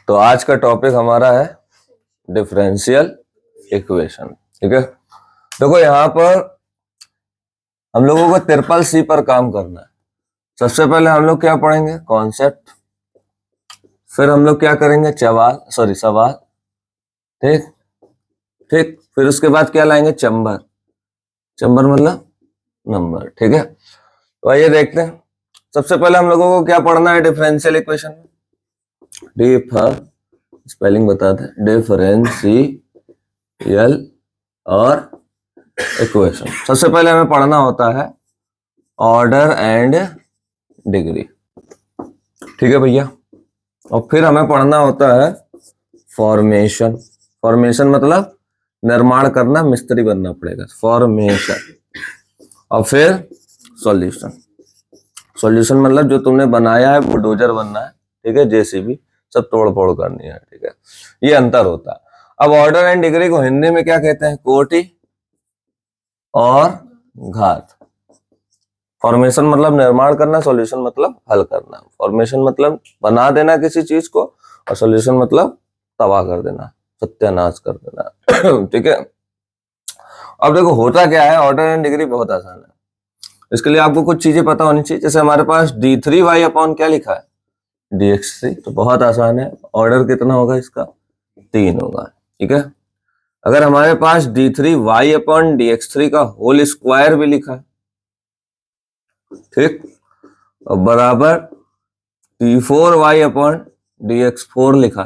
तो आज का टॉपिक हमारा है डिफरेंशियल इक्वेशन। ठीक है, देखो यहाँ पर हम लोगों को ट्रिपल सी पर काम करना है। सबसे पहले हम लोग क्या पढ़ेंगे, कॉन्सेप्ट, फिर हम लोग क्या करेंगे, सवाल। ठीक ठीक, फिर उसके बाद क्या लाएंगे, चैम्बर मतलब नंबर। ठीक है, तो आइए देखते हैं। सबसे पहले हम लोगों को क्या पढ़ना है, डिफरेंशियल इक्वेशन। स्पेलिंग बताते हैं, डिफरेंशियल और इक्वेशन। सबसे पहले हमें पढ़ना होता है ऑर्डर एंड डिग्री। ठीक है भैया, और फिर हमें पढ़ना होता है फॉर्मेशन। फॉर्मेशन मतलब निर्माण करना, मिस्त्री बनना पड़ेगा, फॉर्मेशन। और फिर सॉल्यूशन। सॉल्यूशन मतलब जो तुमने बनाया है वो डोजर बनना है। ठीक है, जेसीबी सब तोड़ फोड़ करनी है। ठीक है, ये अंतर होता है। अब ऑर्डर एंड डिग्री को हिंदी में क्या कहते हैं, कोटि और घात। फॉर्मेशन मतलब निर्माण करना, सॉल्यूशन मतलब हल करना। फॉर्मेशन मतलब बना देना किसी चीज को, और सॉल्यूशन मतलब तबाह कर देना, सत्यानाश कर देना। ठीक है, अब देखो होता क्या है, ऑर्डर एंड डिग्री बहुत आसान है। इसके लिए आपको कुछ चीजें पता होनी चाहिए। जैसे हमारे पास d3y अपॉन क्या लिखा है, dx3, तो बहुत आसान है। ऑर्डर कितना होगा इसका, 3 होगा। ठीक है, अगर हमारे पास d3y अपॉन dx3 का होल स्क्वायर भी लिखा है, ठीक, और बराबर d4y अपॉन dx4 लिखा,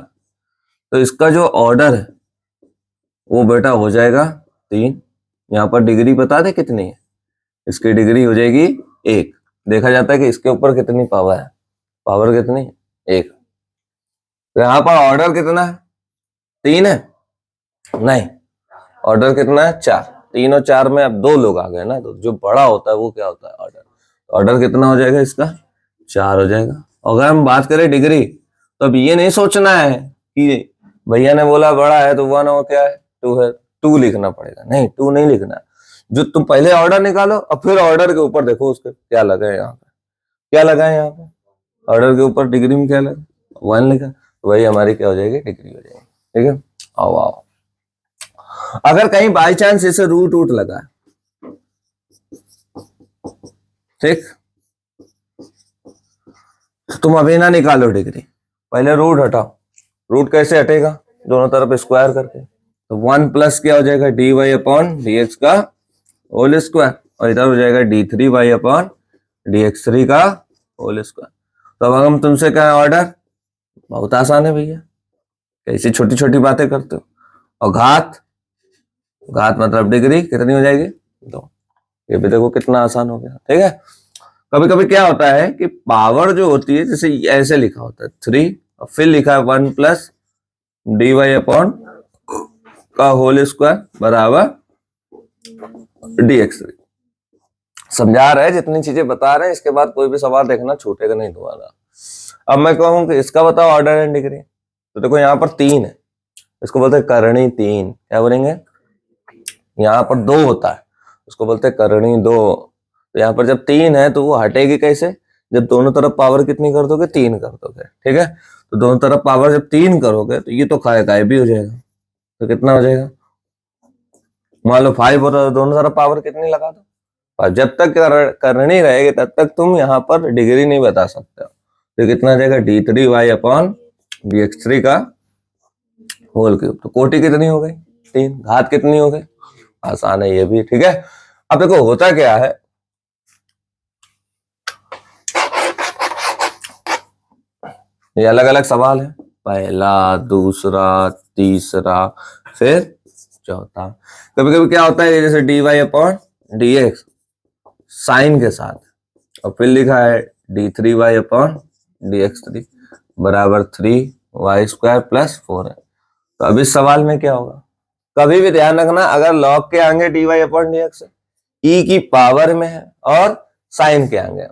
तो इसका जो ऑर्डर है वो बेटा हो जाएगा 3। यहाँ पर डिग्री बता दे कितनी है, इसकी डिग्री हो जाएगी 1। देखा जाता है कि इसके ऊपर कितनी पावर है, पावर कितनी, 1। तो यहाँ पर ऑर्डर कितना है, 3 है, नहीं, ऑर्डर कितना है, 4। 3 और 4 में अब 2 लोग आ गए ना, तो जो बड़ा होता है वो क्या होता है, ऑर्डर। ऑर्डर कितना हो जाएगा इसका, 4 हो जाएगा। अगर हम बात करें डिग्री, तो अब ये नहीं सोचना है कि भैया ने बोला बड़ा है तो 1 और क्या है, 2 है, 2 लिखना पड़ेगा। नहीं, 2 नहीं लिखना है। जो तुम पहले ऑर्डर निकालो और फिर ऑर्डर के ऊपर देखो उसके क्या लगा है, यहाँ पे क्या लगा है, यहाँ पे ऑर्डर के ऊपर डिग्री में क्या लगा, 1 लिखा, तो वही हमारी क्या हो जाएगी, डिग्री हो जाएगी। ठीक है, आओ आओ। अगर कहीं बाई चांस इसे रूट लगा, ठीक, तुम अभी ना निकालो डिग्री, पहले रूट हटाओ। रूट कैसे हटेगा, दोनों तरफ स्क्वायर करके। तो 1 प्लस क्या हो जाएगा, dy अपॉन dx का होल स्क्वायर, और इधर हो जाएगा d3y अपॉन dx3 का होल स्क्वायर। तो अब हम तुमसे क्या है, ऑर्डर बहुत आसान है भैया, कैसी छोटी छोटी बातें करते हो। और घात, घात मतलब डिग्री कितनी हो जाएगी, 2। ये भी देखो कितना आसान हो गया। ठीक है, कभी कभी क्या होता है कि पावर जो होती है, जैसे ऐसे लिखा होता है 3, और फिर लिखा है 1 प्लस dy अपॉन का होल स्क्वायर बराबर dx3। समझा रहे हैं, जितनी चीजें बता रहे हैं, इसके बाद कोई भी सवाल देखना छूटेगा नहीं तुम्हारा। अब मैं कहूँ कि इसका बताओ ऑर्डर एंड डिग्री, तो देखो यहाँ पर 3 है, इसको बोलते हैं करणी 3। क्या बोलेंगे, यहाँ पर 2 होता है, उसको बोलते हैं करणी 2। तो यहाँ पर जब 3 है तो वो हटेगी कैसे, जब दोनों तरफ पावर कितनी कर दोगे, 3 कर दोगे। ठीक है, तो दोनों तरफ पावर जब 3 करोगे तो ये तो गायब भी हो जाएगा। तो कितना हो जाएगा, मान लो 5 होता है तो दोनों तरफ पावर कितनी लगा दो। और जब तक करनी रहेगी तब तक तुम यहाँ पर डिग्री नहीं बता सकते हो। तो कितना आ जाएगा, d3y अपॉन dx3 का होल क्यूब। तो कोटि कितनी हो गई, 3। घात कितनी हो गई, आसान है ये भी। ठीक है, अब देखो होता क्या है, ये अलग अलग सवाल है, पहला, दूसरा, तीसरा, फिर चौथा। कभी कभी क्या होता है, जैसे dy अपॉन dx साइन के साथ, और फिर लिखा है d3y अपॉन dx3 बराबर 3y स्क्वायर प्लस 4 है। तो अब इस सवाल में क्या होगा, कभी भी ध्यान रखना, अगर लॉग के आगे dy अपॉन dx e की पावर में है और साइन के आगे,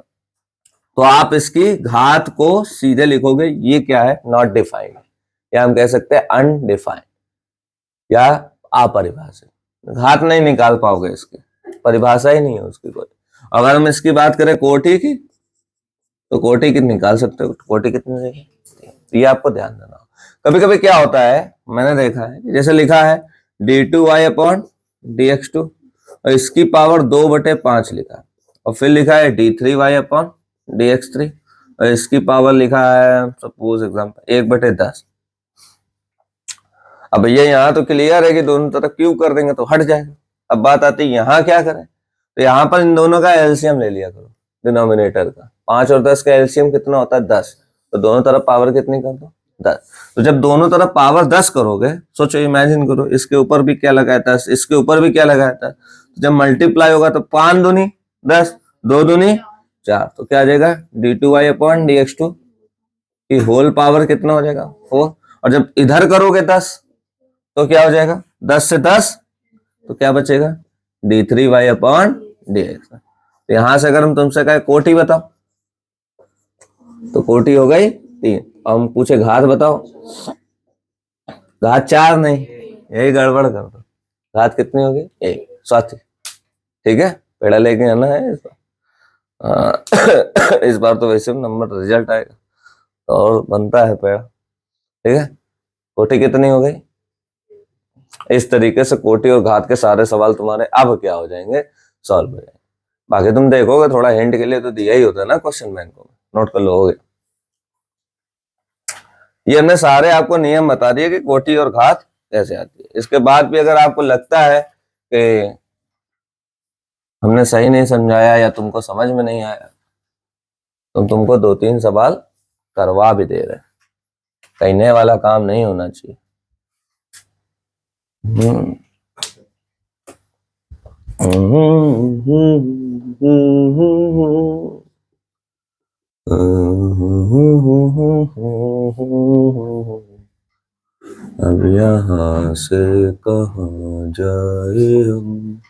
तो आप इसकी घात को सीधे लिखोगे, ये क्या है, नॉट डिफाइंड, या हम कह सकते हैं अनडिफाइंड या अपरिभाषित। घात नहीं निकाल पाओगे, इसकी परिभाषा ही नहीं है उसकी कोई। अगर हम इसकी बात करें कोटि की, तो कोटि कितनी निकाल सकते हो, कोटि कितनी रहेगी, ये आपको ध्यान देना। कभी कभी क्या होता है, मैंने देखा है, जैसे लिखा है d2y अपॉन dx2 और इसकी पावर 2/5 लिखा है, और फिर लिखा है d3y अपॉन dx3 और इसकी पावर लिखा है सपोज एग्जाम्पल 1/10। अब भैया यहाँ तो क्लियर है कि दोनों तरफ क्यूब कर देंगे तो हट जाएगा। अब बात आती है यहाँ क्या करें, तो यहाँ पर इन दोनों का एलसीएम ले लिया करो, डिनोमिनेटर का। 5 और 10 का एलसीएम कितना होता है 10, तो दोनों तरफ पावर कितनी कर दो 10। तो जब दोनों तरफ पावर 10 करोगे, सोचो इमेजिन करो इसके ऊपर भी क्या लगा है 10, इसके ऊपर भी क्या लगा है 10, तो जब मल्टीप्लाई होगा तो 5 दूनी 10, 2 दूनी 4, तो क्या आ जाएगा d2y अपॉन dx2 की होल पावर कितना हो जाएगा 4। और जब इधर करोगे 10 तो क्या हो जाएगा 10 से 10 तो क्या बचेगा d3y अपॉन dx। तो यहां से अगर हम तुमसे कहें कोटि बताओ तो कोटि हो गई 3, और हम पूछे घात बताओ, घात 4 नहीं, यही गड़बड़ कर दो, घात कितनी होगी 1 साथी। ठीक है, पेड़ा लेके आना है इस बार। इस बार तो वैसे नंबर रिजल्ट आएगा तो और बनता है पेड़ा। ठीक है, कोटि कितनी हो गई। इस तरीके से कोटि और घात के सारे सवाल तुम्हारे अब क्या हो जाएंगे, सॉल्व हो जाएंगे। बाकी तुम देखोगे थोड़ा हिंट के लिए तो दिया ही होता है ना क्वेश्चन बैंक को, नोट कर लोगे। ये हमने सारे आपको नियम बता दिए कि कोटि और घात कैसे आती है। इसके बाद भी अगर आपको लगता है कि हमने सही नहीं समझाया या तुमको समझ में नहीं आया तो तुमको 2-3 सवाल करवा भी दे रहे हैं, कहने वाला काम नहीं होना चाहिए। अब यहाँ से कहाँ जाए हम,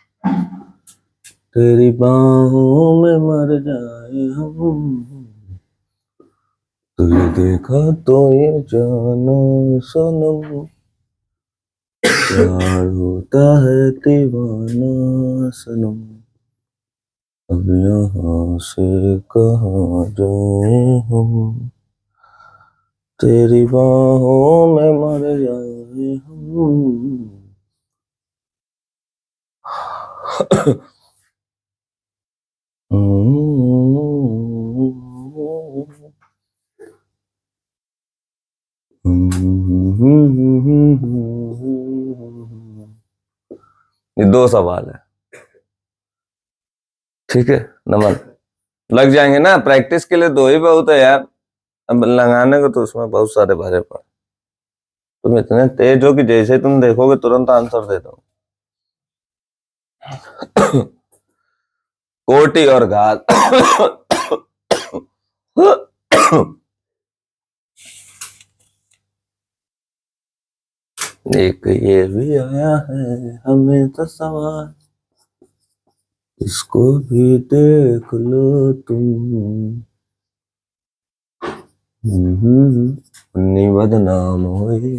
तेरी बाहों में मर जाए हम, तुझे देखा तो ये जाना सनम, प्यार होता है दीवाना सनम। अब यहाँ से कहाँ जाए हम, तेरी बाहों में मर जाए हम। ये 2 सवाल है। ठीक है, नमन लग जाएंगे ना, प्रैक्टिस के लिए 2 ही बहुत है यार, अब लगाने को तो उसमें बहुत सारे भरे पड़े। तुम इतने तेज हो कि जैसे तुम देखोगे तुरंत आंसर दे दो। कोटि और घात। एक ये भी आया है हमें तो सवाल, इसको भी देख लो तुम, नहीं बदनाम होए।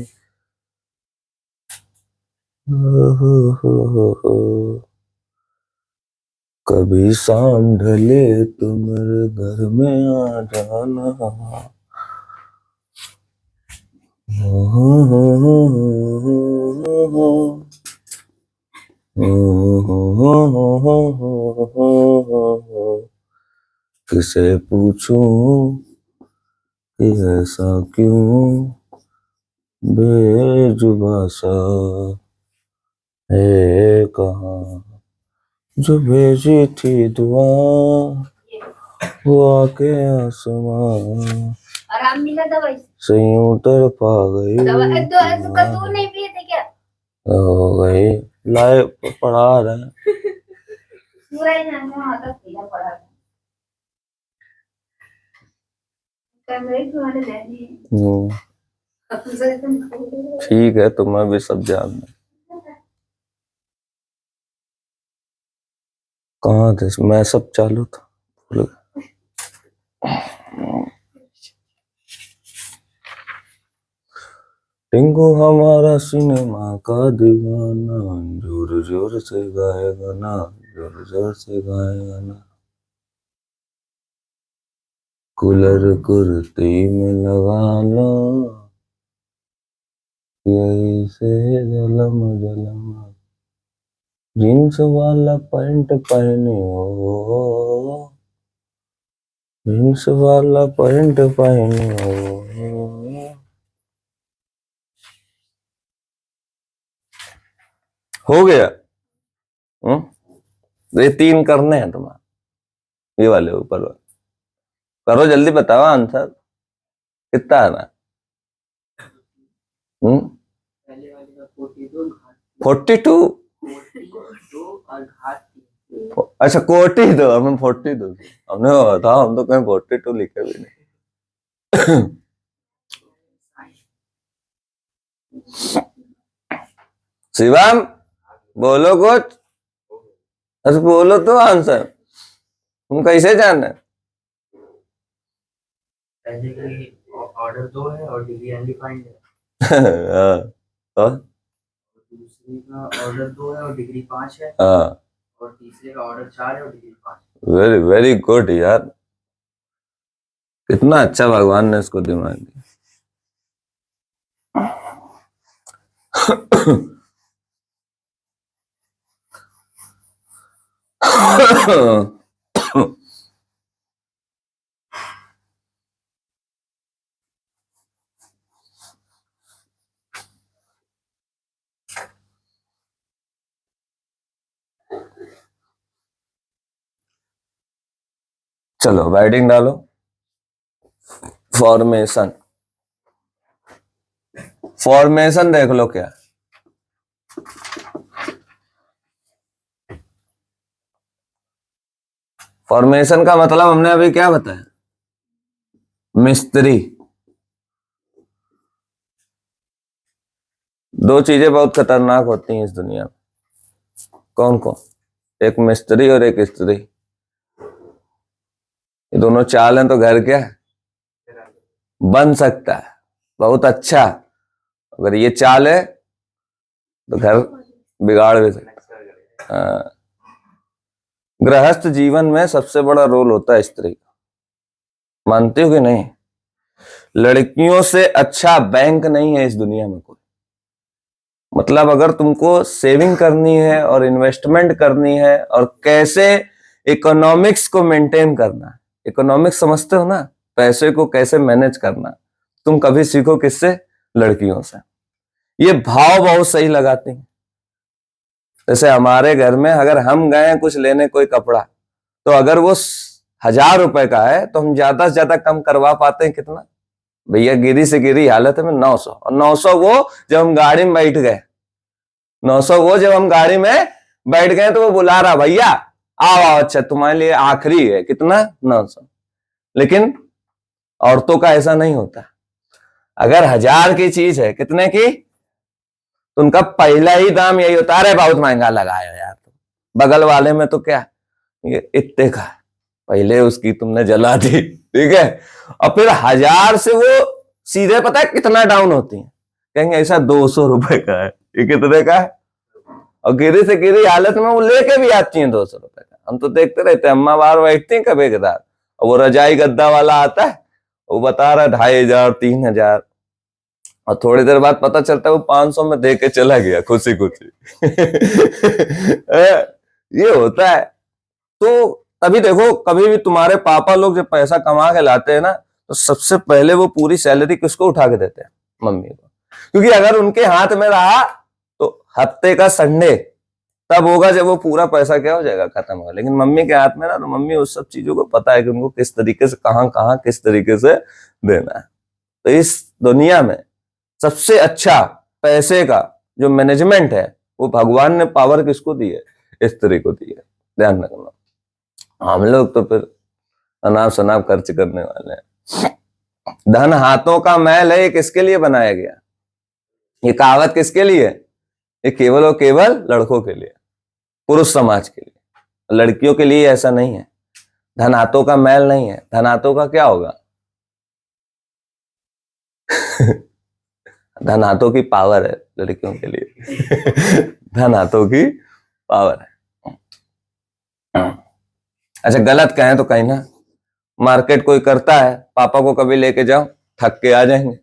कभी शाम ढले तो मेरे घर में आ जाना, किसे पूछूं कि ऐसा क्यों बेजुबा सा है, कहाँ जो भेजी थी दुआ वो आके आसमां आराम मिला दवाई से यूं तरफा गई, तो नहीं पिए थे क्या हो गई लाए पढ़ा रहे पूरा ही ना आता पीला पड़ा ठीक है, तुम्हें भी सब जान कहाँ थे, मैं सब चालू था भूल गया। टिंकू हमारा सिनेमा का दीवाना, जोर जोर से गाएगा ना, जोर जोर से गाएगा ना, कूलर कुर्ती में लगा लो, यही से जलम जलम जींस वाला पैंट पहने हो, जींस वाला पैंट पहने हो। हो गया। ये 3 करने हैं तुम्हारे, ये वाले ऊपर वाले। करो जल्दी, बताओ आंसर कितना आना। 42। अच्छा 42, हमें 42 हमने बताओ, हम तो कहीं 42 लिखे भी नहीं। शिवम बोलो कुछ, अरे बोलो तो आंसर, तुम कैसे जाना। ऑर्डर 2 है और डिग्री अनडिफाइंड है। और दूसरे का ऑर्डर 2 है और डिग्री 5 है। हाँ, और तीसरे का ऑर्डर 4 है और डिग्री 5। वेरी वेरी गुड यार, कितना अच्छा भगवान ने इसको दिमाग दिया। चलो राइटिंग डालो। फॉर्मेशन, फॉर्मेशन देख लो क्या। फॉर्मेशन का मतलब हमने अभी क्या बताया, मिस्त्री। 2 चीजें बहुत खतरनाक होती हैं इस दुनिया में। कौन कौन, एक मिस्त्री और एक स्त्री। ये दोनों चाल हैं तो घर क्या है, बन सकता है बहुत अच्छा। अगर ये चाल है तो घर बिगाड़ भी सकता है। गृहस्थ जीवन में सबसे बड़ा रोल होता है स्त्री का, मानते हो कि नहीं। लड़कियों से अच्छा बैंक नहीं है इस दुनिया में कोई। मतलब अगर तुमको सेविंग करनी है और इन्वेस्टमेंट करनी है और कैसे इकोनॉमिक्स को मेंटेन करना है, इकोनॉमिक्स समझते हो ना, पैसे को कैसे मैनेज करना, तुम कभी सीखो किससे, लड़कियों से। ये भाव बहुत सही लगाती हैं। जैसे हमारे घर में अगर हम गए कुछ लेने कोई कपड़ा, तो अगर वो 1000 रुपए का है तो हम ज्यादा से ज्यादा कम करवा पाते हैं कितना, भैया गिरी से गिरी हालत में 900। और 900 वो जब हम गाड़ी में बैठ गए, 900 वो जब हम गाड़ी में बैठ गए तो वो बुला रहा, भैया आओ आओ, अच्छा तुम्हारे लिए आखिरी है कितना, 900। लेकिन औरतों का ऐसा नहीं होता। अगर 1000 की चीज है, कितने की, तो उनका पहला ही दाम यही होता है, बहुत महंगा लगाया यार। बगल वाले में तो क्या, ये इतने का, पहले उसकी तुमने जला दी, ठीक है। और फिर 1000 से वो सीधे पता है कितना डाउन होती है, कहेंगे ऐसा 200 रुपए का है, ये कितने का है। और गिरी से गिरी हालत में वो लेके भी आती हैं 200 रुपए का। हम तो देखते रहते हैं, अम्मा बाहर बैठती हैं कभी कदार, और वो रजाई गद्दा वाला आता है, वो बता रहा है 2500 3000, और थोड़ी देर बाद पता चलता है वो 500 में दे के चला गया खुशी खुशी। ये होता है। तो तभी देखो, कभी भी तुम्हारे पापा लोग जब पैसा कमा के लाते हैं ना, तो सबसे पहले वो पूरी सैलरी किसको उठा के देते हैं, मम्मी को। क्योंकि अगर उनके हाथ में रहा तो हफ्ते का संडे तब होगा जब वो पूरा पैसा क्या हो जाएगा, खत्म होगा। लेकिन मम्मी के हाथ में ना, तो मम्मी उस सब चीजों को पता है कि उनको किस तरीके से कहां कहां किस तरीके से देना है। तो इस दुनिया में सबसे अच्छा पैसे का जो मैनेजमेंट है, वो भगवान ने पावर किसको दी है, स्त्री को दी है। ध्यान रखना। हम लोग तो फिर अनाप शनाप खर्च करने वाले हैं। धन हाथों का मैल है, ये किसके लिए बनाया गया, ये कहावत किसके लिए, ये केवल और केवल लड़कों के लिए, पुरुष समाज के लिए। लड़कियों के लिए ऐसा नहीं है। धन हाथों का मैल नहीं है, धन हाथों का क्या होगा, धन हाथों की पावर है लड़कियों के लिए। धन हाथों की पावर है। अच्छा गलत कहें तो कहीं ना, मार्केट कोई करता है, पापा को कभी लेके जाओ, थक के आ जाएंगे।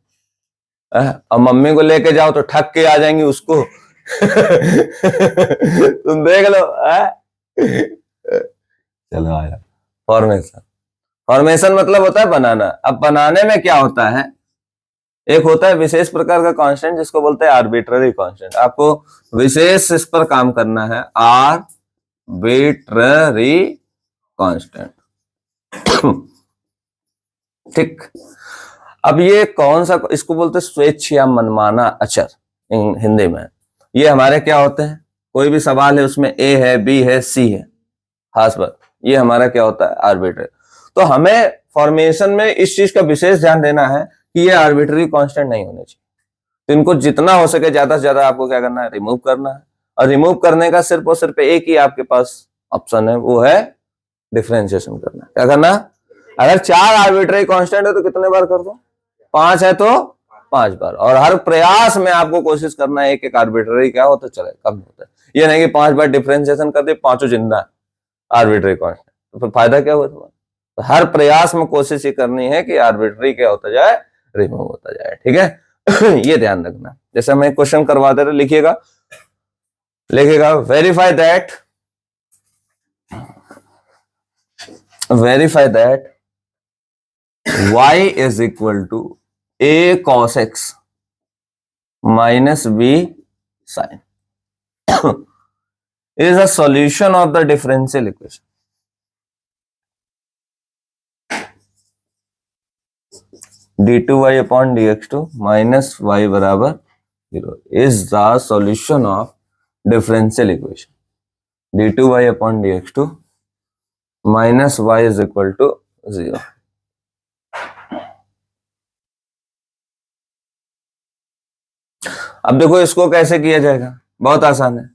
अब मम्मी को लेके जाओ तो ठग के आ जाएंगी उसको। तुम देख लो। चलो आया। फॉर्मेशन, फॉर्मेशन मतलब होता है बनाना। अब बनाने में क्या होता है, एक होता है विशेष प्रकार का कांस्टेंट जिसको बोलते हैं आर्बिट्ररी कांस्टेंट। आपको विशेष इस पर काम करना है, आर्बिट्ररी कांस्टेंट। ठीक। अब ये कौन सा, इसको बोलते हैं स्वेच्छ या मनमाना अचर हिंदी में। ये हमारे क्या होते हैं, कोई भी सवाल है उसमें ए है, बी है, सी है, खास बात ये हमारा क्या होता है, आर्बिट्ररी। तो हमें फॉर्मेशन में इस चीज का विशेष ध्यान देना है कि ये आर्बिट्ररी कांस्टेंट नहीं होने चाहिए। तो इनको जितना हो सके ज्यादा से ज्यादा आपको क्या करना है, रिमूव करना है। और रिमूव करने का सिर्फ और सिर्फ एक ही आपके पास ऑप्शन है, वो है डिफरेंशिएशन करना। क्या करना, अगर 4 आर्बिट्ररी कांस्टेंट है तो कितने बार कर दो, 5 है तो 5 बार। और हर प्रयास में आपको कोशिश करना है एक एक आर्बिट्ररी क्या होता चले कम होता है। ये नहीं कि 5 बार डिफरेंशिएशन कर दे, पांचों जिंदा आर्बिट्ररी कांस्टेंट, तो फिर फायदा क्या हुआ तुम्हारा। तो हर प्रयास में कोशिश ये करनी है कि आर्बिट्ररी क्या होता जाए, रिमूव होता जाए। ठीक है। ये ध्यान रखना। जैसे मैं क्वेश्चन करवा दे रहे, लिखिएगा, verify that y is equal to a cos x minus b sin is a solution of the differential equation. d2y upon dx2 minus y बराबर 0 is the solution of differential equation. d2y upon dx2 minus y is equal to 0. अब देखो इसको कैसे किया जाएगा, बहुत आसान है।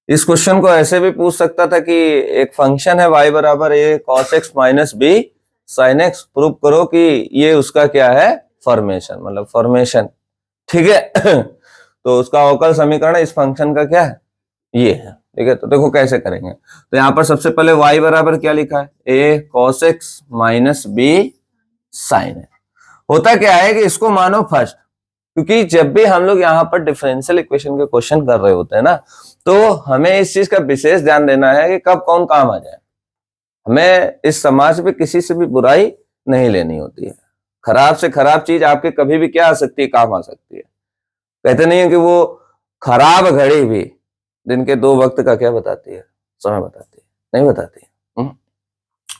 इस क्वेश्चन को ऐसे भी पूछ सकता था कि एक फंक्शन है y बराबर a cos x minus b sin x, prove करो कि ये उसका क्या है, फॉर्मेशन, मतलब फॉर्मेशन। ठीक है। तो उसका अवकल समीकरण इस फंक्शन का क्या है, ये है। ठीक है, तो देखो कैसे करेंगे। तो यहाँ पर सबसे पहले y बराबर क्या लिखा है, a cos x minus b sin x। होता क्या है कि इसको मानो फर्स्ट, क्योंकि जब भी हम लोग यहाँ पर डिफरेंशियल इक्वेशन के क्वेश्चन कर रहे होते हैं ना, तो हमें इस चीज का विशेष ध्यान देना है कि कब कौन काम आ जाए। हमें इस समाज में किसी से भी बुराई नहीं लेनी होती है। खराब से खराब चीज आपके कभी भी क्या आ सकती है, काम आ सकती है। कहते नहीं है कि वो खराब घड़ी भी दिन के 2 वक्त का क्या बताती है, समय बताती है, नहीं बताती है।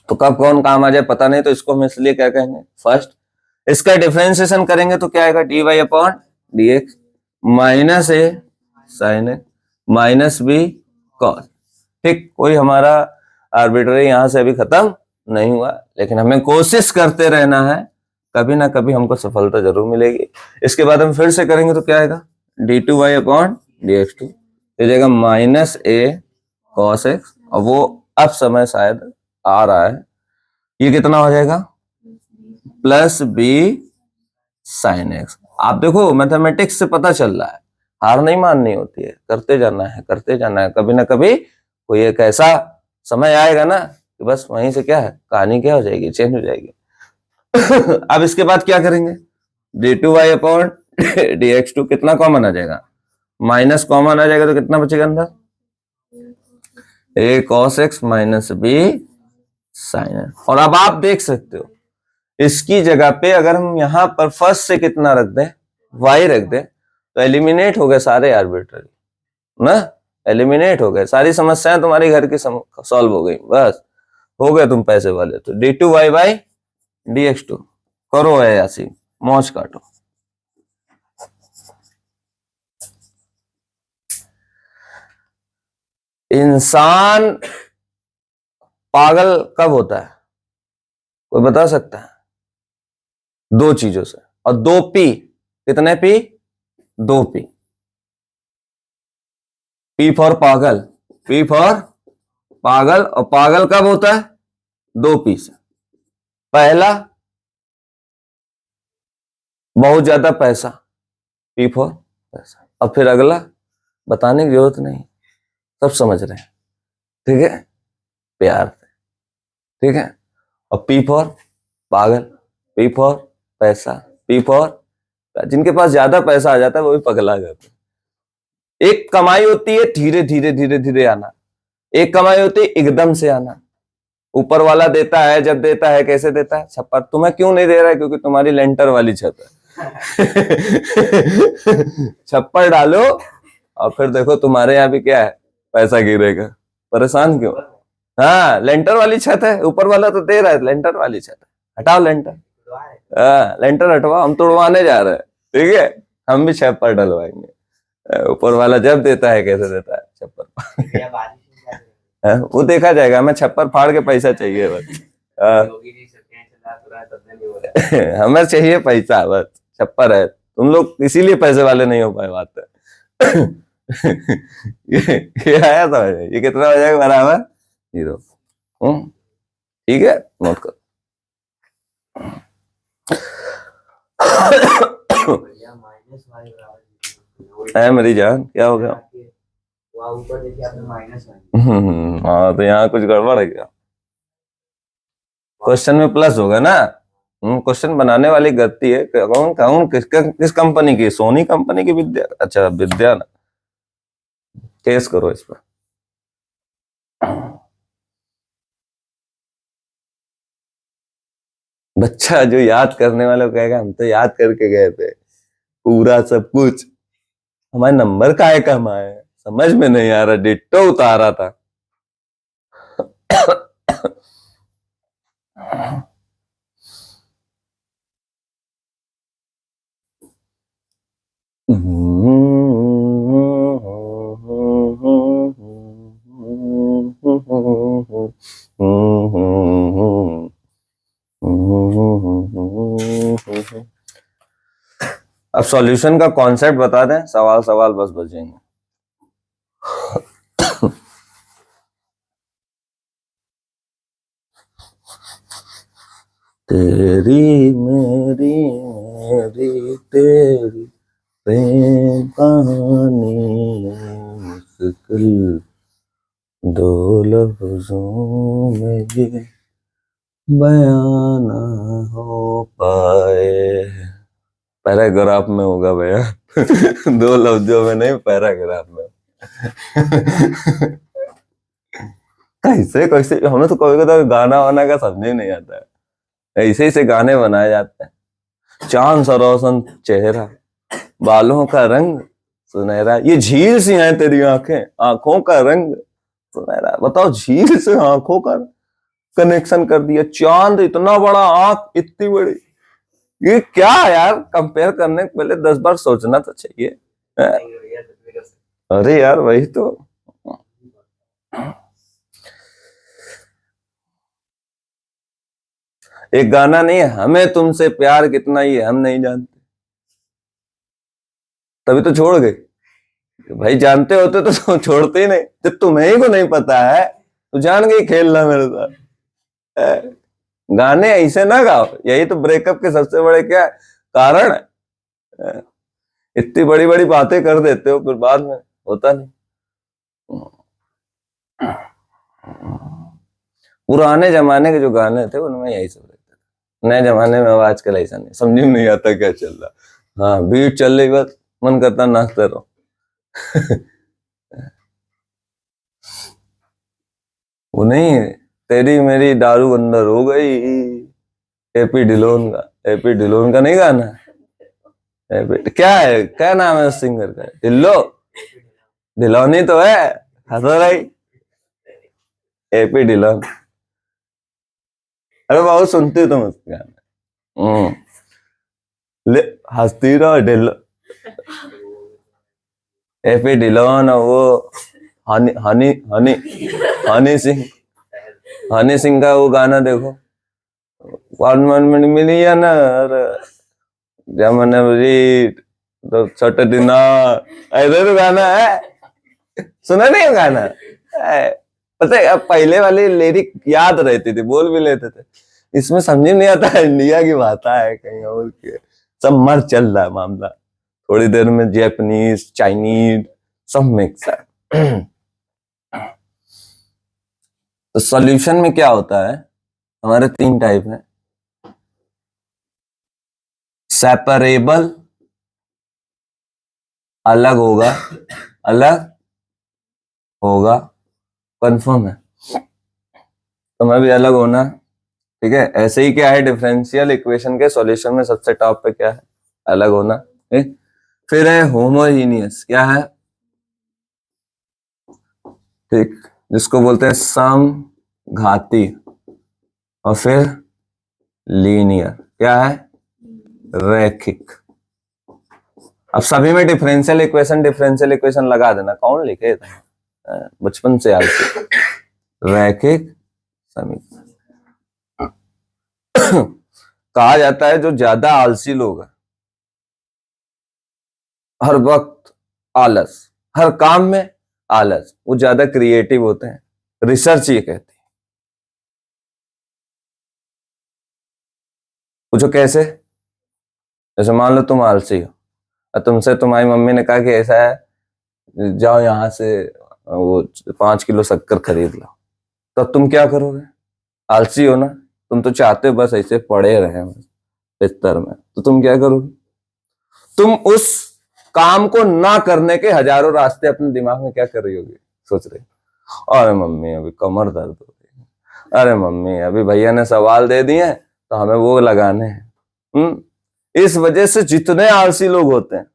तो कब कौन काम आ जाए पता नहीं, तो इसको हम इसलिए क्या कहेंगे, फर्स्ट। इसका डिफरेंशिएशन करेंगे तो क्या आएगा, dy upon dx minus a sin x minus b cos। ठीक, कोई हमारा आर्बिट्ररी यहां से अभी खत्म नहीं हुआ, लेकिन हमें कोशिश करते रहना है, कभी ना कभी हमको सफलता जरूर मिलेगी। इसके बाद हम फिर से करेंगे तो क्या आएगा, d2y अपॉन dx2 हो जाएगा माइनस a cos x, और वो अब समय शायद आ रहा है, ये कितना हो जाएगा, प्लस b sin x। आप देखो मैथमेटिक्स से पता चल रहा है, हार नहीं माननी होती है, करते जाना है, करते जाना है। कभी ना कभी कोई एक ऐसा समय आएगा ना कि बस वहीं से क्या है, कहानी क्या हो जाएगी, चेंज हो जाएगी। अब इसके बाद क्या करेंगे, d2y अपॉन dx2 कितना कॉमन आ जाएगा, माइनस कॉमन आ जाएगा, तो कितना बचेगा अंदर, a cos x minus b sin x। और अब आप देख सकते हो इसकी जगह पे अगर हम यहां पर फर्स्ट से कितना रख दें, y रख दें, तो एलिमिनेट हो गए सारे आर्बिट्ररी ना, एलिमिनेट हो गए, सारी समस्याएं तुम्हारी घर की सॉल्व हो गई, बस हो गए तुम पैसे वाले। तो d2y बाई dx2 करो है यासी, मौज काटो। इंसान पागल कब होता है, कोई बता सकता है, 2 चीजों से, और 2 पी, कितने पी, 2 पी। पी फॉर पागल, पी फॉर पागल, और पागल कब होता है, 2 पी से। पहला, बहुत ज्यादा पैसा, पी फॉर पैसा, और फिर अगला बताने की जरूरत नहीं, सब समझ रहे हैं, ठीक है, प्यार से, ठीक है। और पी फॉर पागल, पी फॉर पैसा, पी फॉर जिनके पास ज्यादा पैसा आ जाता है वो भी पगला जाते हैं। एक कमाई होती है धीरे धीरे धीरे धीरे आना, एक कमाई होती है एकदम से आना। ऊपर वाला देता है, जब देता है कैसे देता है? छप्पर। तुम्हें क्यों नहीं दे रहा है? क्योंकि तुम्हारी लेंटर वाली छत है। छप्पर डालो और फिर देखो तुम्हारे यहाँ भी क्या है, पैसा गिरेगा। परेशान क्यों? हाँ, लेंटर वाली छत है, ऊपर वाला तो दे रहा है, लेंटर वाली छत है। हटाओ लेंटर। हाँ, लेंटर हटवाओ, हम तोड़वाने जा रहे हैं, ठीक है? हम भी छप्पर डलवाएंगे। ऊपर वाला जब देता है कैसे देता है छप्पर। वो देखा जाएगा, हमें छप्पर फाड़ के पैसा चाहिए बस। हमें चाहिए पैसा बस, छप्पर है। तुम लोग इसीलिए पैसे वाले नहीं हो पाए, बात है। ये आया था, ये कितना हो जाएगा? बराबर 0। ठीक है, नोट करो। मेरी जान, क्या हो गया? ऊपर देखिए आपने माइनस। हाँ, तो यहाँ कुछ गड़बड़ है क्या? क्वेश्चन में प्लस होगा ना। क्वेश्चन बनाने वाली गलती है। कौन कौन किस कंपनी की? सोनी कंपनी की विद्या? अच्छा, विद्या ना। केस करो इस पर। बच्चा जो याद करने वाला कहेगा हम तो याद करके गए थे पूरा सब कुछ, हमारे नंबर काहे कम आए? समझ में नहीं आ रहा, डिट्टो उतारा था। अब सॉल्यूशन का कॉन्सेप्ट बता दें, सवाल सवाल बस बचेंगे। तेरी मेरी मेरी तेरी प्रेम कहानी मुश्किल दो लफ्जों में ये बयान ना हो पाए। पैराग्राफ में होगा भैया। 2 लफ्जों में नहीं, पैराग्राफ में। कैसे कैसे हमें तो कभी कभी गाना वाना का समझ ही नहीं आता है। ऐसे ऐसे गाने बनाए जाते हैं। चांद सा रोशन चेहरा, बालों का रंग सुनहरा, ये झील सी हैं तेरी आंखें, आंखों का रंग सुनहरा। बताओ, झील से आंखों का कनेक्शन कर दिया। चांद इतना बड़ा, आंख इतनी बड़ी, ये क्या यार? कंपेयर करने के पहले 10 बार सोचना तो चाहिए। अरे यार, वही तो। एक गाना नहीं है, हमें तुमसे प्यार कितना ही है हम नहीं जानते, तभी तो छोड़ गए। भाई जानते होते तो छोड़ते ही नहीं। जब तुम्हें ही को नहीं पता है तो जान गई खेलना मेरे साथ। गाने ऐसे ना गाओ, यही तो ब्रेकअप के सबसे बड़े क्या कारण है। इतनी बड़ी बड़ी बातें कर देते हो, फिर बाद में होता नहीं। पुराने जमाने के जो गाने थे उनमें यही सब रहता था। नए जमाने में अब आजकल ऐसा नहीं, समझ में नहीं आता क्या चल रहा। हाँ, बीट चल रही, बस मन करता नाचते रहो। वो नहीं, तेरी मेरी दारू अंदर हो गई, एपी डिलोन का। एपी डिलोन का नहीं गाना? क्या है, क्या नाम है उस सिंगर का? ढिल्लो, ढिलोनी तो है। हंसो भाई, एपी डिलोन। अरे बहुत सुनती तुम उसके गाने। ले हंसती रहो ढिल्लो। एपी डिलोन और वो हनी हनी हनी हनी सिंह। हनी सिंह का वो गाना देखो, 1 मिलियन जमन तो छोटे दिन, ऐसे तो गाना है। सुना नहीं है गाना? पता है, अब पहले वाली लिरिक याद रहती थी, बोल भी लेते थे। इसमें समझ नहीं आता इंडिया की भाषा है कहीं और के, सब मर चल रहा है मामला। थोड़ी देर में जापानीज, चाइनीज सब मिक्स है। तो सॉल्यूशन में क्या होता है? हमारे 3 टाइप है: सेपरेबल, अलग होगा, अलग होगा, कंफर्म है, तुम्हें भी अलग होना। ठीक है, ऐसे ही क्या है डिफरेंशियल इक्वेशन के सॉल्यूशन में सबसे टॉप पे क्या है, अलग होना। ठीक? फिर है होमोजीनियस, क्या है, ठीक, जिसको बोलते हैं समघाती। और फिर लीनियर, क्या है, रैखिक। अब सभी में डिफरेंशियल इक्वेशन लगा देना, कौन लिखे थे बचपन से आलसी। रैखिक समीकरण। कहा जाता है जो ज्यादा आलसी लोग हैं, हर वक्त आलस, हर काम में आलस, वो ज्यादा क्रिएटिव होते हैं, रिसर्च ये कहती है। पूछो कैसे। जैसे मान लो तुम आलसी हो और तुमसे तुम्हारी मम्मी ने कहा कि ऐसा है, जाओ यहां से वो 5 किलो शक्कर खरीद लो, तब तुम क्या करोगे, आलसी हो ना, तुम तो चाहते हो बस ऐसे पड़े रहे बिस्तर में, तो तुम क्या करोगे, तुम उस काम को ना करने के हजारों रास्ते अपने दिमाग में क्या कर रही होगी, सोच रही, अरे मम्मी अभी कमर दर्द हो रही है, अरे मम्मी अभी भैया ने सवाल दे दिए तो हमें वो लगाने हैं। इस वजह से जितने आलसी लोग होते हैं,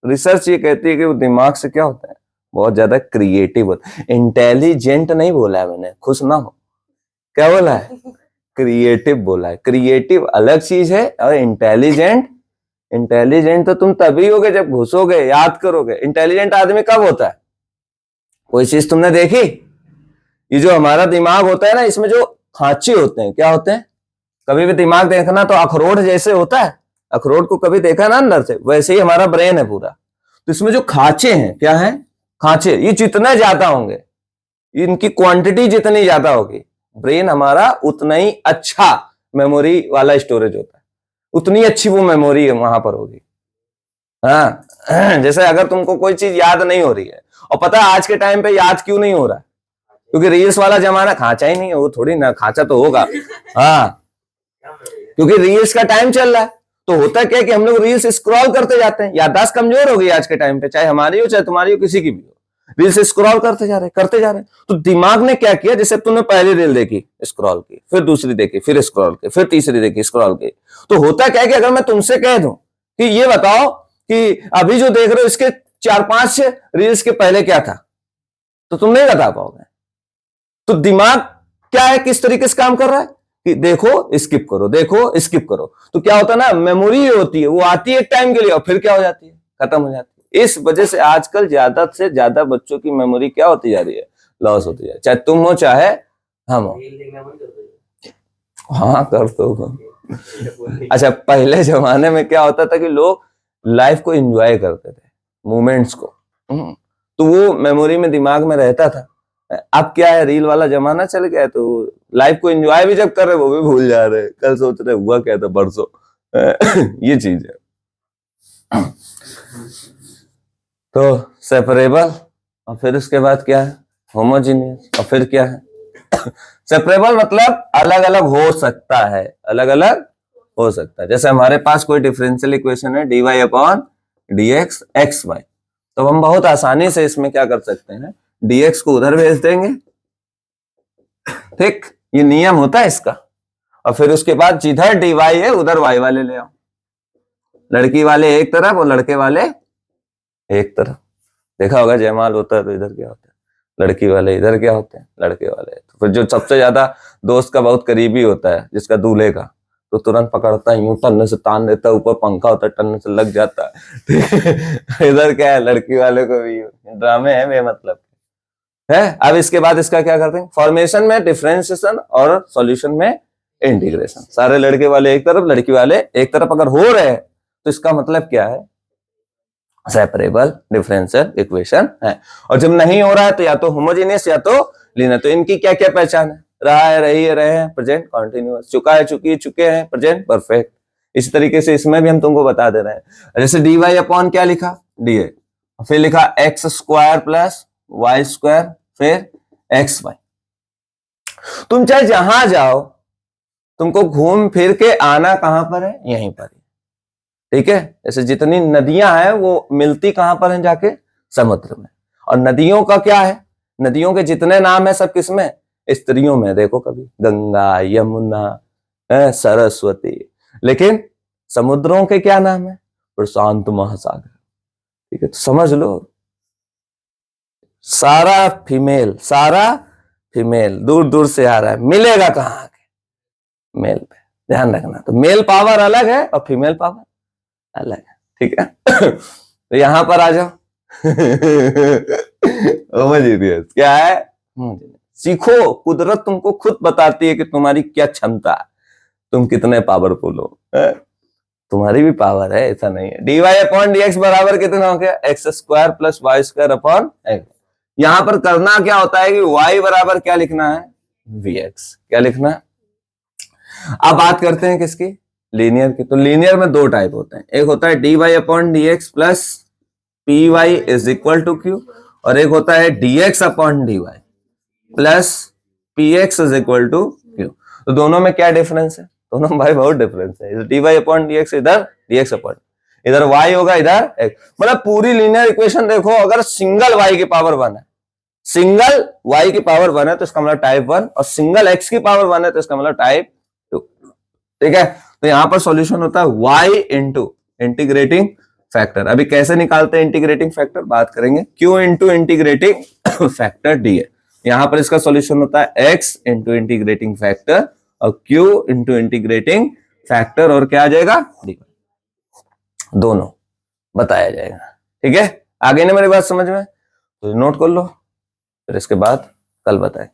रिसर्च ये कहती है कि वो दिमाग से क्या होता है, बहुत ज्यादा क्रिएटिव होता है। इंटेलिजेंट नहीं बोला है मैंने, खुश ना हो, क्या बोला है, क्रिएटिव बोला है। क्रिएटिव अलग चीज है और इंटेलिजेंट, इंटेलिजेंट तो तुम तभी होगे जब घुसोगे, याद करोगे। इंटेलिजेंट आदमी कब होता है, कोई चीज तुमने देखी, ये जो हमारा दिमाग होता है ना, इसमें जो खांचे होते हैं, क्या होते हैं, कभी भी दिमाग देखना तो अखरोट जैसे होता है, अखरोट को कभी देखा ना अंदर से, वैसे ही हमारा ब्रेन है पूरा। तो इसमें जो खांचे हैं, क्या है, खांचे, ये जितने ज्यादा होंगे, इनकी क्वांटिटी जितनी ज्यादा होगी, ब्रेन हमारा उतना ही अच्छा मेमोरी वाला स्टोरेज होता है, उतनी अच्छी वो मेमोरी वहां पर होगी। हाँ, जैसे अगर तुमको कोई चीज याद नहीं हो रही है, और पता है आज के टाइम पे याद क्यों नहीं हो रहा है, क्योंकि रील्स वाला जमाना, खांचा ही नहीं है, वो थोड़ी ना, खांचा तो होगा। हाँ, क्योंकि रील्स का टाइम चल रहा है, तो होता क्या है कि हम लोग रील्स स्क्रॉल करते जाते हैं, याददाश्त कमजोर हो गई आज के टाइम पे, चाहे हमारी हो चाहे तुम्हारी हो, किसी की भी हो, रील्स स्क्रॉल करते जा रहे, करते जा रहे। तो दिमाग ने क्या किया, जैसे तुमने पहली रील देखी, स्क्रॉल की, फिर दूसरी देखी, फिर स्क्रॉल की, फिर तीसरी देखी, स्क्रॉल की, तो होता क्या है कि अगर मैं तुमसे कह दूं कि ये बताओ कि अभी जो देख रहे हो इसके 4-5 रील्स के पहले क्या था, तो तुम नहीं बता पाओगे। तो दिमाग क्या है, किस तरीके से काम कर रहा है कि देखो स्किप करो, देखो स्किप करो, तो क्या होता है ना, मेमोरी होती है, वो आती है एक टाइम के लिए और फिर क्या हो जाती है, खत्म हो जाती है। इस वजह से आजकल ज्यादा से ज्यादा बच्चों की मेमोरी क्या होती जा रही है, लॉस होती है, चाहे तुम हो चाहे हम हो। हाँ कर दो। अच्छा, पहले जमाने में क्या होता था कि लोग लाइफ को एंजॉय करते थे, मोमेंट्स को, तो वो मेमोरी में दिमाग में रहता था। अब क्या है, रील वाला जमाना चल गया है, तो लाइफ को एंजॉय भी जब कर रहे वो भी भूल जा रहे, कल सोच रहे हुआ क्या था परसों। ये चीज है। तो सेपरेबल, और फिर उसके बाद क्या है, होमोजीनियस, और फिर क्या है, सेपरेबल मतलब अलग अलग हो सकता है, अलग अलग हो सकता है। जैसे हमारे पास कोई डिफरेंशियल इक्वेशन है dy अपॉन dx xy, तो हम बहुत आसानी से इसमें क्या कर सकते हैं, dx को उधर भेज देंगे, ठीक, ये नियम होता है इसका। और फिर उसके बाद जिधर dy है उधर y वाले ले आओ, लड़की वाले एक तरफ और लड़के वाले एक तरफ। देखा होगा जयमाल होता है तो इधर क्या होता है, लड़की वाले, इधर क्या होते हैं, लड़के वाले। तो फिर जो सबसे ज्यादा दोस्त का बहुत करीबी होता है, जिसका दूल्हे का, तो तुरंत पकड़ता है, यूं टन्ने से तान देता है, ऊपर पंखा होता है, टन्ने से लग जाता है। इधर क्या है, लड़की वाले को भी ड्रामे है बेमतलब है। अब इसके बाद इसका क्या करते हैं, फॉर्मेशन में डिफरेंशिएशन और सॉल्यूशन में इंटीग्रेशन। सारे लड़के वाले एक तरफ, लड़की वाले एक तरफ अगर हो रहे हैं तो इसका मतलब क्या है, सेपरेबल डिफरेंशियल इक्वेशन है। और जब नहीं हो रहा है तो या तो होमोजेनियस या तो लीनियर। तो इनकी क्या क्या पहचान है, रहा है, रही है, रहे हैं, प्रेजेंट कॉन्टिन्यूअस, चुका है, चुकी, चुके हैं, प्रेजेंट परफेक्ट। इसी तरीके से इसमें भी हम तुमको बता दे रहे हैं। जैसे डी वाई अपॉन क्या लिखा, डी ए, फिर लिखा x square plus y square, फिर एक्स वाई। तुम चाहे जहां जाओ, तुमको घूम फिर के आना कहां पर है, यहीं पर है। ठीक है, जैसे जितनी नदियां हैं वो मिलती कहां पर हैं, जाके समुद्र में। और नदियों का क्या है, नदियों के जितने नाम है सब किसमें, स्त्रियों में। देखो कभी गंगा, यमुना, सरस्वती। लेकिन समुद्रों के क्या नाम है, प्रशांत महासागर। ठीक है, तो समझ लो सारा फीमेल दूर दूर से आ रहा है, मिलेगा कहाँ आके, मेल पे। ध्यान रखना, तो मेल पावर अलग है और फीमेल पावर अलग है। ठीक है तो यहां पर आ जाओ होमोजीनियस क्या है, सीखो, कुदरत तुमको खुद बताती है कि तुम्हारी क्या क्षमता है, तुम कितने पावरफुल हो। तुम्हारी भी पावर है, ऐसा नहीं है। dy अपॉन dx बराबर कितना हो गया, x square plus y square upon x. यहां पर करना क्या होता है कि y बराबर क्या लिखना है, vx। क्या लिखना है, अब बात करते हैं किसकी, लीनियर की। तो लीनियर में दो टाइप होते हैं, एक होता है dy upon dx plus p y is equal to q, और एक होता है dx upon dy plus p x is equal to q. तो दोनों में क्या डिफरेंस है, दोनों में भाई बहुत डिफरेंस है। dy अपॉन dx इधर, dx अपॉन इधर y होगा, इधर x। मतलब पूरी लीनियर इक्वेशन देखो, अगर सिंगल y की पावर 1 है, सिंगल y की पावर 1 है तो इसका मतलब टाइप 1, और सिंगल x की पावर 1 है तो इसका मतलब टाइप 2। ठीक है, तो यहां पर सॉल्यूशन होता है y इंटू इंटीग्रेटिंग फैक्टर। अभी कैसे निकालते हैं इंटीग्रेटिंग फैक्टर बात करेंगे, q into integrating factor D है। यहां पर इसका सॉल्यूशन होता है x इंटू इंटीग्रेटिंग फैक्टर और q इंटू इंटीग्रेटिंग फैक्टर, और क्या आ जाएगा, डी, दोनों बताया जाएगा। ठीक है, आगे ना मेरी बात समझ में, तो नोट कर लो, फिर इसके बाद कल बताएं।